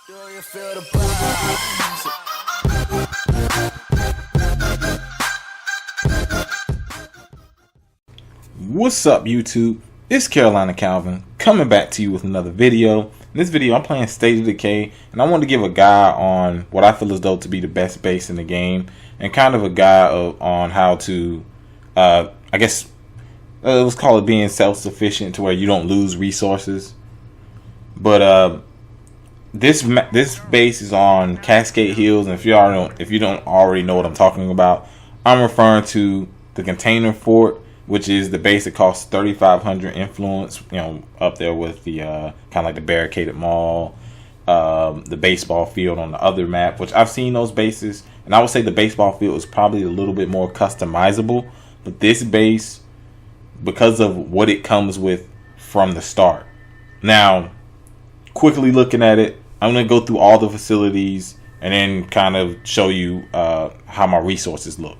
Do you feel the vibes? What's up, YouTube? It's Carolina Calvin coming back to you with another video. In this video, I'm playing State of Decay, and I want to give a guide on what I feel as though to be the best base in the game, and kind of a guide on how to, I guess, let's call it being self-sufficient to where you don't lose resources. But this base is on Cascade Hills, and if you don't already know what I'm talking about, I'm referring to the container fort, which is the base that costs 3,500 influence. You know, up there with the kind of like the barricaded mall, the baseball field on the other map, which I've seen those bases, and I would say the baseball field is probably a little bit more customizable. But this base, because of what it comes with from the start. Now, quickly looking at it, I'm going to go through all the facilities and then kind of show you how my resources look.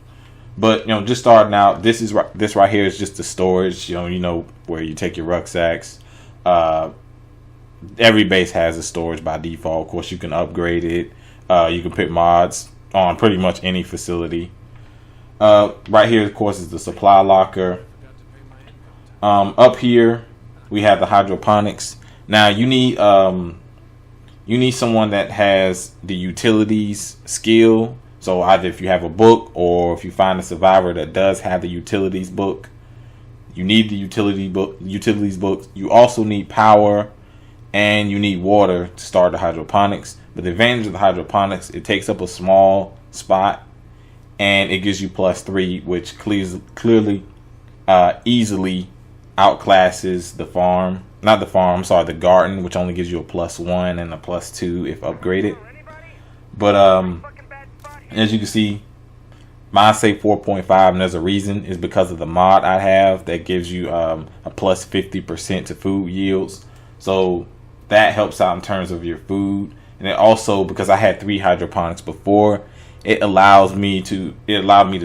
But, just starting out, this right here is just the storage, you know where you take your rucksacks. Every base has a storage by default. Of course, you can upgrade it. You can put mods on pretty much any facility. Right here, of course, is the supply locker. Up here, we have the hydroponics. Now, you need someone that has the utilities skill. So either if you have a book or if you find a survivor that does have the utilities book, you need the utilities book. You also need power and you need water to start the hydroponics. But the advantage of the hydroponics, it takes up a small spot and it gives you +3, which clearly easily outclasses the farm. Not the farm, I'm sorry, the garden, which only gives you a +1 and a +2 if upgraded. But as you can see, mine say 4.5, and there's a reason. Is because of the mod I have that gives you a +50% to food yields. So that helps out in terms of your food. And it also, because I had 3 hydroponics before, it allowed me to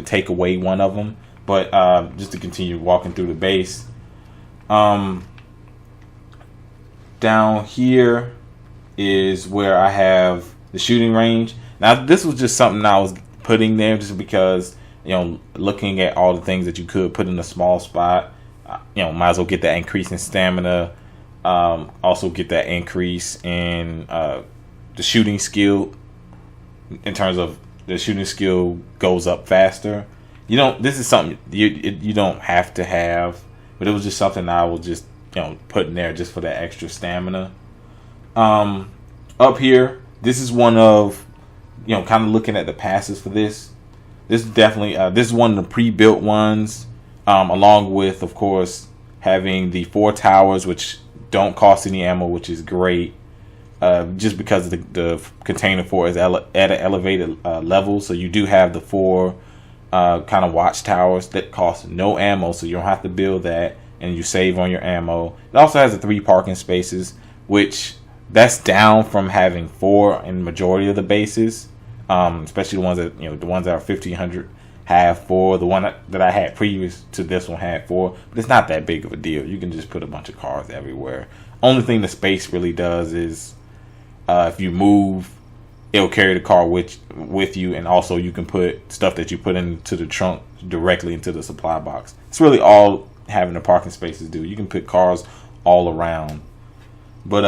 take away one of them. But just to continue walking through the base, down here is where I have the shooting range. Now, this was just something I was putting there just because, looking at all the things that you could put in a small spot, might as well get that increase in stamina. Also get that increase in the shooting skill. In terms of the shooting skill goes up faster. This is something you don't have to have, but it was just something I was just put in there just for that extra stamina. Up here, this is one of kind of looking at the passes for this. This is definitely this is one of the pre-built ones, along with, of course, having the 4 towers, which don't cost any ammo, which is great. Just because the container fort is at an elevated level, so you do have the 4 kind of watchtowers that cost no ammo, so you don't have to build that, and you save on your ammo. It also has the 3 parking spaces, which that's down from having 4 in the majority of the bases, especially the ones that the ones that are 1,500 have 4. The one that I had previous to this one had 4, but it's not that big of a deal. You can just put a bunch of cars everywhere. Only thing the space really does is if you move, it'll carry the car with you, and also you can put stuff that you put into the trunk directly into the supply box. It's really all having the parking spaces do. You can put cars all around. But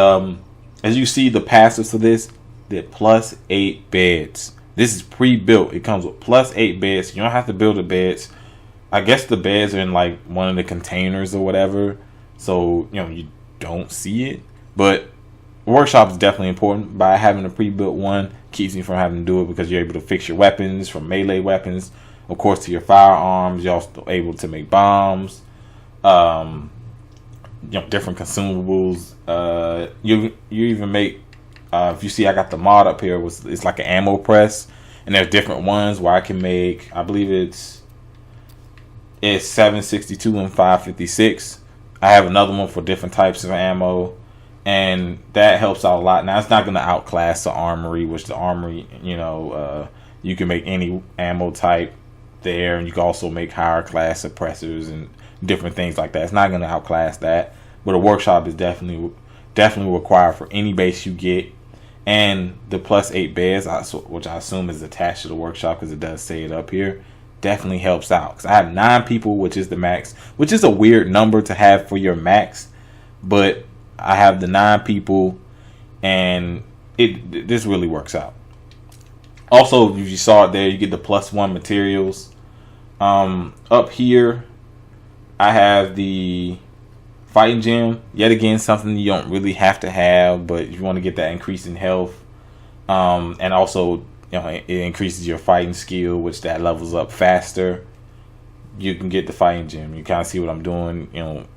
as you see, the passives for this, they're +8 beds. This is pre-built. It comes with +8 beds. You don't have to build the beds. I guess the beds are in like one of the containers or whatever, so you don't see it. But workshop is definitely important. By having a pre-built one, keeps you from having to do it because you're able to fix your weapons, from melee weapons, of course, to your firearms. You're also able to make bombs, different consumables. You even make. If you see, I got the mod up here. It's like an ammo press, and there's different ones where I can make. I believe it's 762 and 556. I have another one for different types of ammo, and that helps out a lot. Now, it's not going to outclass the armory, which the armory, you can make any ammo type there, and you can also make higher class suppressors and different things like that. It's not going to outclass that, but a workshop is definitely required for any base you get. and the +8 beds, which I assume is attached to the workshop because it does say it up here, definitely helps out. Because I have 9 people, which is the max, which is a weird number to have for your max, but I have the 9 people, and this really works out. Also, if you saw it there, you get the +1 materials. Up here, I have the fighting gem. Yet again, something you don't really have to have, but if you want to get that increase in health, and also, it increases your fighting skill, which that levels up faster, you can get the fighting gem. You kind of see what I'm doing.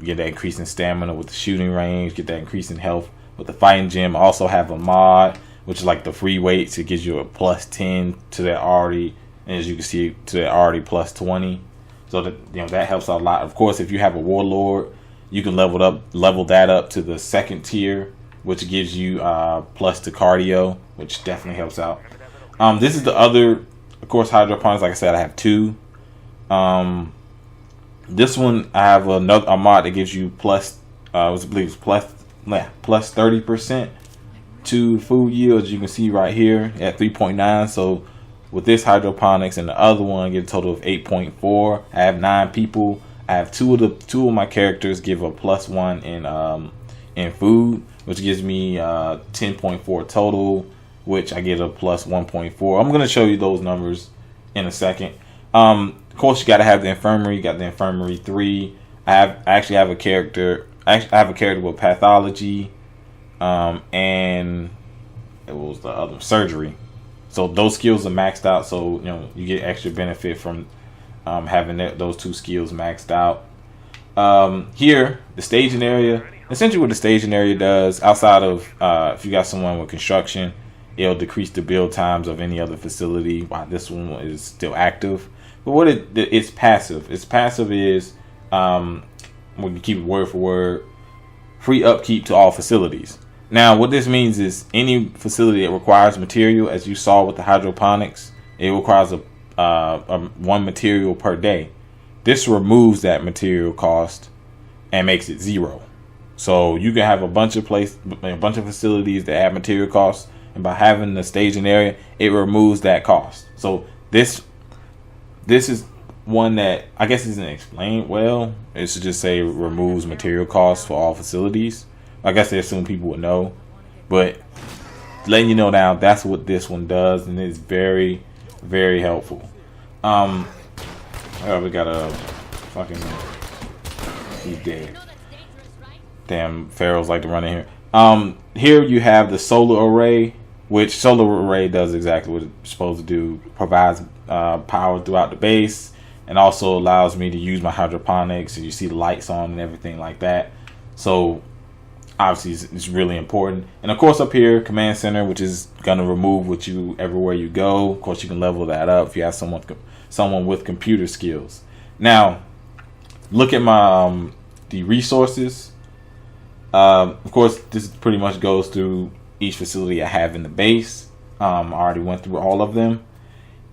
Get that increase in stamina with the shooting range, get that increase in health with the fighting gem. Also have a mod, which is like the free weights. It gives you a +10 to that already, and as you can see, to that already +20. So that helps out a lot. Of course, if you have a warlord, you can level that up to the 2nd tier, which gives you plus to cardio, which definitely helps out. This is the other, of course, hydroponics. Like I said, I have 2. This one I have a mod that gives you plus 30% to food yield, as you can see right here at 3.9. So with this hydroponics and the other one, I get a total of 8.4. I have 9 people. I have two of my characters give a +1 in food, which gives me 10.4 total, which I get a +1.4. I'm gonna show you those numbers in a second. Of course, you gotta have the infirmary. You got the infirmary 3. I actually have a character. I have a character with pathology, and it was the other surgery. So those skills are maxed out. So you get extra benefit from having those 2 skills maxed out. Here, the staging area. Essentially, what the staging area does, outside of if you got someone with construction, it'll decrease the build times of any other facility while this one is still active. But what it's passive. Its passive is, we can keep it word for word, free upkeep to all facilities. Now, what this means is any facility that requires material, as you saw with the hydroponics, it requires a 1 material per day. This removes that material cost and makes it 0. So you can have a bunch of facilities that have material costs, and by having the staging area, it removes that cost. So this is one that I guess isn't explained well. It should just say removes material costs for all facilities. I guess they assume people would know, but letting you know now, that's what this one does, and it's very, very helpful. We got a fucking, he's dead. Damn, pharaohs like to run in here. Here you have the solar array, which solar array does exactly what it's supposed to do. Provides power throughout the base, and also allows me to use my hydroponics, and you see the lights on and everything like that. So obviously it's really important. And of course up here, command center, which is gonna remove with you everywhere you go. Of course, you can level that up if you have someone with computer skills. Now look at my the resources. Of course, this pretty much goes through each facility I have in the base. I already went through all of them.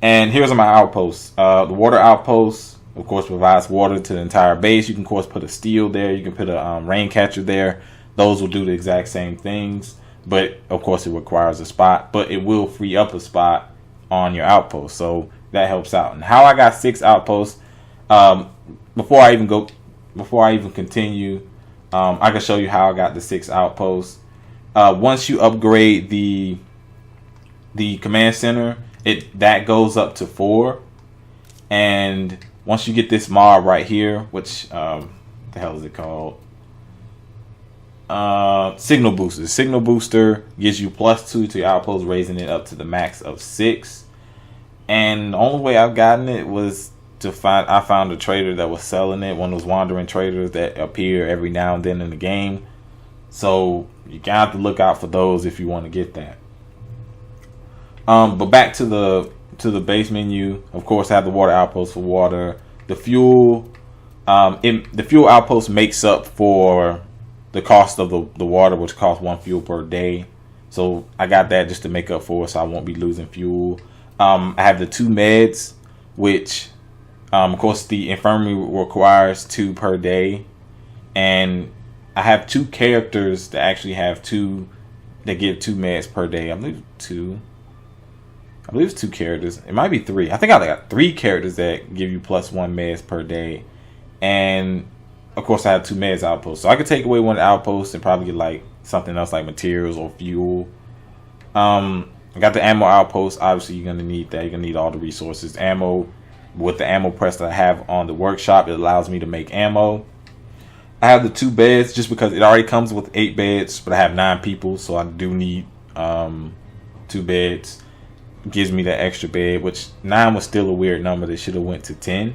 And here's my outposts. The water outpost, of course, provides water to the entire base. You can, of course, put a steel there. You can put a rain catcher there. Those will do the exact same things. But, of course, it requires a spot. But it will free up a spot on your outpost. So that helps out. And how I got 6 outposts, before I even continue, I can show you how I got the 6 outposts. Once you upgrade the command center, that goes up to 4. And once you get this mod right here, which what the hell is it called? Signal booster. Signal booster gives you +2 to your outpost, raising it up to the max of 6. And the only way I've gotten it was I found a trader that was selling it, one of those wandering traders that appear every now and then in the game. So you got to look out for those if you want to get that. But back to the base menu. Of course, I have the water outpost for water. The fuel, the fuel outpost makes up for the cost of the water, which costs 1 fuel per day. So I got that just to make up for it, so I won't be losing fuel. I have the 2 meds, which of course the infirmary requires 2 per day, and I have 2 characters that actually have 2 that give 2 meds per day. I believe it's 2 characters. It might be 3. I think I got 3 characters that give you +1 meds per day. And of course I have 2 meds outposts. So I could take away one outpost and probably get like something else like materials or fuel. I got the ammo outpost. Obviously you're gonna need that. You're gonna need all the resources. Ammo, with the ammo press that I have on the workshop, it allows me to make ammo. I have the 2 beds just because it already comes with 8 beds, but I have 9 people, so I do need 2 beds. It gives me that extra bed, which 9 was still a weird number. They should have went to 10.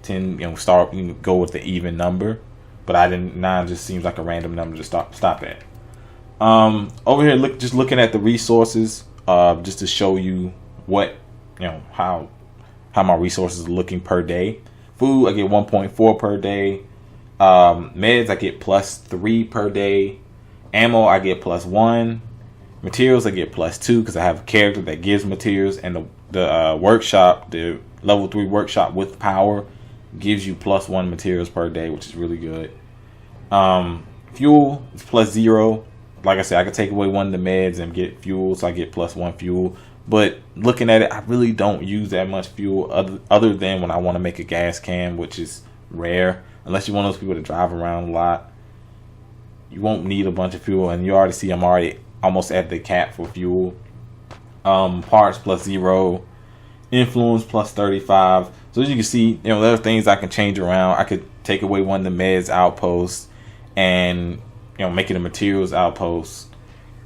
10, you can go with the even number, but I didn't. 9 just seems like a random number to stop at. Over here, just looking at the resources, just to show you what, how my resources are looking per day. Food, I get 1.4 per day. Meds, I get +3 per day. Ammo, I get +1. Materials, I get +2 because I have a character that gives materials, and the workshop, the level 3 workshop with power, gives you +1 materials per day, which is really good. Fuel is +0. Like I said, I could take away one of the meds and get fuel, so I get +1 fuel. But looking at it, I really don't use that much fuel other than when I want to make a gas can, which is rare. Unless you're one of those people that drive around a lot, you won't need a bunch of fuel. And you already see I'm already almost at the cap for fuel. Parts +0. Influence +35. So as you can see, there are things I can change around. I could take away one of the meds outposts and make it a materials outpost.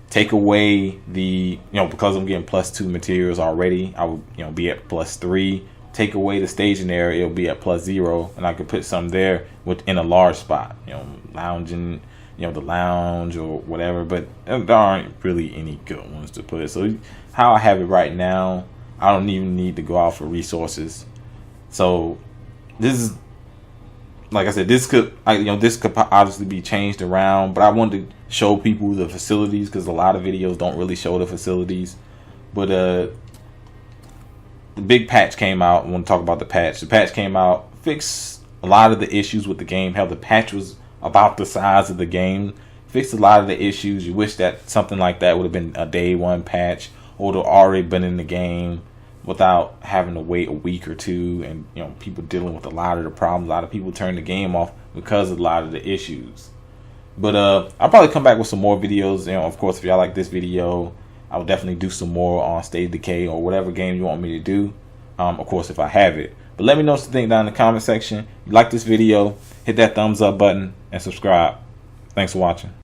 Take away the because I'm getting +2 materials already, I would be at +3. Take away the staging area, it'll be at +0, and I could put some there within a large spot, lounging, the lounge or whatever. But there aren't really any good ones to put. So how I have it right now, I don't even need to go out for resources. So this is, like I said, this could obviously be changed around, but I wanted to show people the facilities because a lot of videos don't really show the facilities. But the big patch came out. I want to talk about the patch. The patch came out, fixed a lot of the issues with the game. Hell, the patch was about the size of the game. Fixed a lot of the issues. You wish that something like that would have been a day 1 patch, or would have already been in the game without having to wait a week or 2, and people dealing with a lot of the problems. A lot of people turn the game off because of a lot of the issues. But I'll probably come back with some more videos. Of course, if y'all like this video, I will definitely do some more on State of Decay or whatever game you want me to do. Of course, if I have it. But let me know what you think down in the comment section. If you like this video, hit that thumbs up button and subscribe. Thanks for watching.